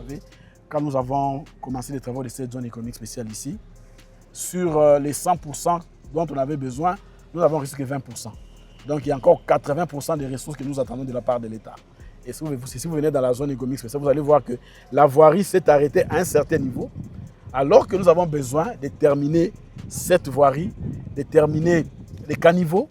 savez, quand nous avons commencé les travaux de cette zone économique spéciale ici, sur les 100% dont on avait besoin, nous avons reçu que 20%. Donc il y a encore 80% des ressources que nous attendons de la part de l'État. Et si vous venez dans la zone économique spéciale, vous allez voir que la voirie s'est arrêtée à un certain niveau, alors que nous avons besoin de terminer cette voirie, de terminer les caniveaux,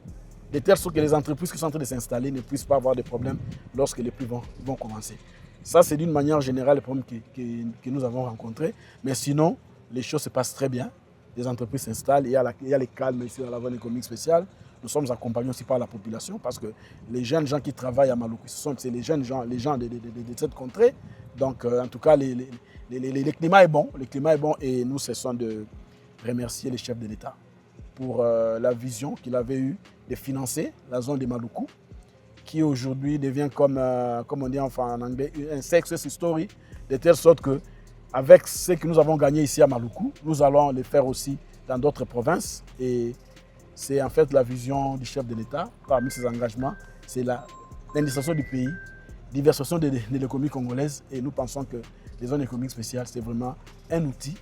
de telle sorte que les entreprises qui sont en train de s'installer ne puissent pas avoir de problèmes lorsque les pluies vont commencer. Ça, c'est d'une manière générale le problème que nous avons rencontré. Mais sinon, les choses se passent très bien. Les entreprises s'installent, il y a les calmes ici dans la zone économique spéciale. Nous sommes accompagnés aussi par la population parce que les jeunes gens qui travaillent à Maluku, c'est les jeunes gens, les gens de cette contrée. Donc, en tout cas, le climat est bon. Le climat est bon et nous cessons de remercier les chefs de l'État pour la vision qu'il avait eue de financer la zone de Maluku, qui aujourd'hui devient comme on dit en anglais, un success story, de telle sorte que avec ce que nous avons gagné ici à Maluku, nous allons le faire aussi dans d'autres provinces. Et c'est en fait la vision du chef de l'État, parmi ses engagements, c'est l'industrie du pays, diversification de l'économie congolaise. Et nous pensons que les zones économiques spéciales, c'est vraiment un outil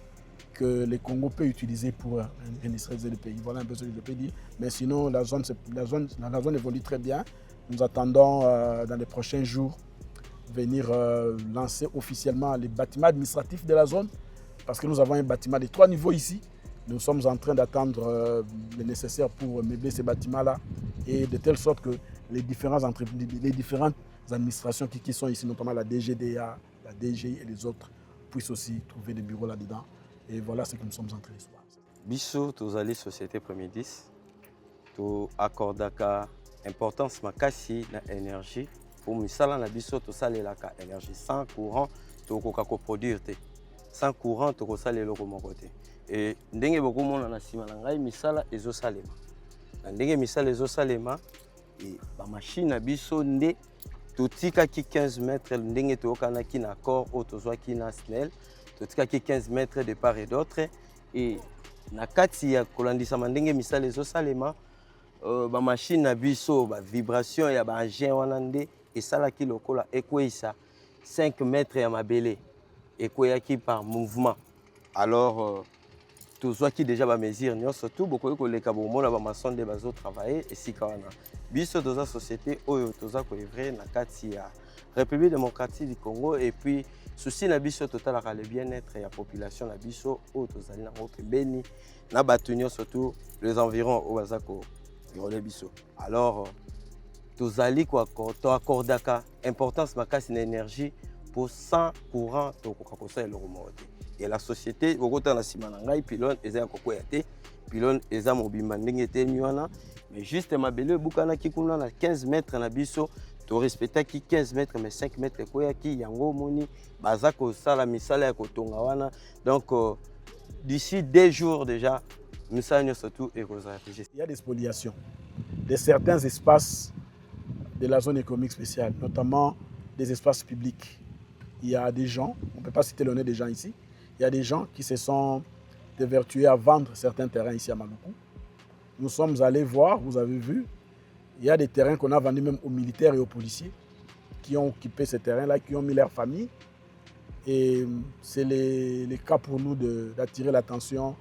que le Congo peut utiliser pour industrialiser le pays. Voilà un peu ce que je peux dire. Mais sinon, la zone évolue très bien. Nous attendons dans les prochains jours venir lancer officiellement les bâtiments administratifs de la zone, parce que nous avons un bâtiment de 3 niveaux ici. Nous sommes en train d'attendre le nécessaire pour meubler ces bâtiments-là, et de telle sorte que les différentes administrations qui sont ici, notamment la DGDA, la DGI et les autres, puissent aussi trouver des bureaux là-dedans. Et voilà ce que nous sommes en train de faire. Biso, tozali société Premier 10, to accordaka importance makasi na énergie. Pour misala na biso to salelaka énergie sans courant to koka ko produire te. Sans courant to ko salelo ko mokote. Et ndenge boko mona na sima na ngai misala ezo salema. Na ndenge misala ezo salema et ba machine na biso nde to tika ki 15 mètres ndenge to kana ki na accord o to zwa ki na SNEL. To tika ki 15 mètres de part et d'autre et na kati ya kolandisa mandenge misala ezo salema ba machine na biso ba vibration ya ba engin wana nde esalaki lokola ekweisa 5 mètres ya mabele ekweyaki par mouvement. Alors tozwaki déjà ba mesure nyonso tout bokoki koleka bomona ba maçon nde bazo travailler esika wana. Biso toza société oyo toza koevrer na kati ya République démocratique du Congo et puis souci na biso totalaka le bien-être ya population na biso oyo tozali nango pembeni na bato nyonso surtout les environs oyo baza korole biso. Alors tozali toakordaka importance makasi na énergie pour 100 courant tokoka kosala eloko moko te. Et la société okota na nsima na ngai pylone eza ya kokwea te, pylone eza mobimba ndenge eteni wana, mais juste mabele ebukanaki kuna na 15 mètres na biso to respectaki 15 mètres mais 5 mètres ekweyaki yango moni baza kosala misala ya kotonga wana. Donc d'ici 2 jours déjà misala nyonso tout ekozala. Il y a des spoliations de certains espaces de la zone économique spéciale, notamment des espaces publics. Il y a des gens, on ne peut pas citer le nom des gens ici, il y a des gens qui se sont dévertués à vendre certains terrains ici à Maluku. Nous sommes allés voir, vous avez vu, il y a des terrains qu'on a vendus même aux militaires et aux policiers qui ont occupé ces terrains-là, qui ont mis leur famille. Et c'est les cas pour nous d'attirer l'attention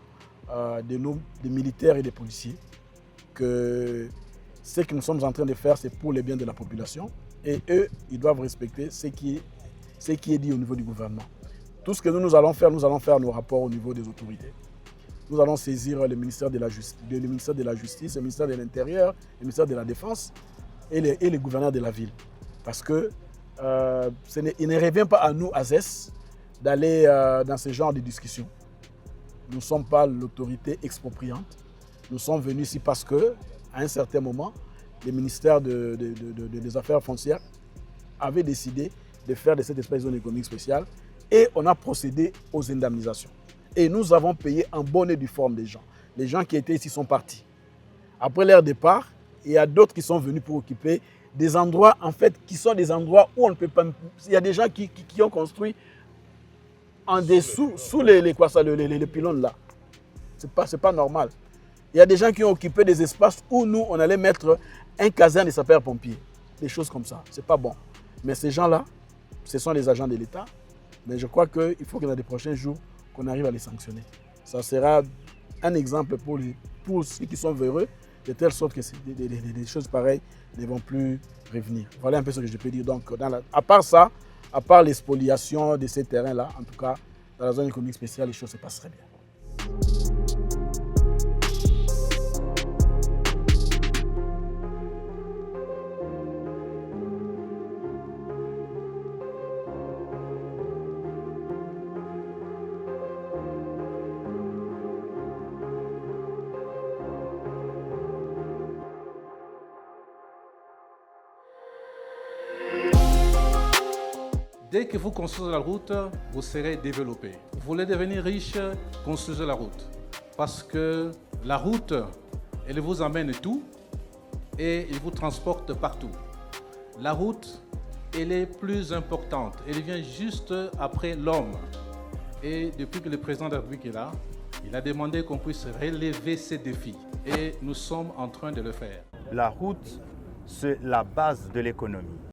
de nous, des militaires et des policiers, que ce que nous sommes en train de faire, c'est pour le bien de la population. Et eux, ils doivent respecter ce qui est dit au niveau du gouvernement. Tout ce que nous allons faire nos rapports au niveau des autorités. Nous allons saisir le ministère de la Justice, le ministère de l'Intérieur, le ministère de la Défense et les gouverneurs de la ville. Parce que il ne revient pas à nous, ASES, d'aller dans ce genre de discussion. Nous ne sommes pas l'autorité expropriante. Nous sommes venus ici parce que, à un certain moment, le ministère des Affaires foncières avait décidé de faire de cette espèce de zone économique spéciale et on a procédé aux indemnisations. Et nous avons payé en bonne et due forme des gens. Les gens qui étaient ici sont partis. Après leur départ, il y a d'autres qui sont venus pour occuper des endroits, en fait, qui sont des endroits où on ne peut pas... Il y a des gens qui ont construit en dessous, sous les pylônes là. C'est pas normal. Il y a des gens qui ont occupé des espaces où nous, on allait mettre un caserne de sapeurs-pompiers. Des choses comme ça. C'est pas bon. Mais ces gens-là, ce sont les agents de l'État. Mais je crois qu'il faut que dans les prochains jours, qu'on arrive à les sanctionner. Ça sera un exemple pour ceux qui sont véreux, de telle sorte que des choses pareilles ne vont plus revenir. Voilà un peu ce que je peux dire. Donc, à part ça, à part l'expoliation de ces terrains-là, en tout cas, dans la zone économique spéciale, les choses se passent très bien. Dès que vous construisez la route, vous serez développé. Vous voulez devenir riche, construisez la route. Parce que la route, elle vous amène tout et elle vous transporte partout. La route, elle est plus importante. Elle vient juste après l'homme. Et depuis que le président de la République est là, il a demandé qu'on puisse relever ces défis. Et nous sommes en train de le faire. La route, c'est la base de l'économie.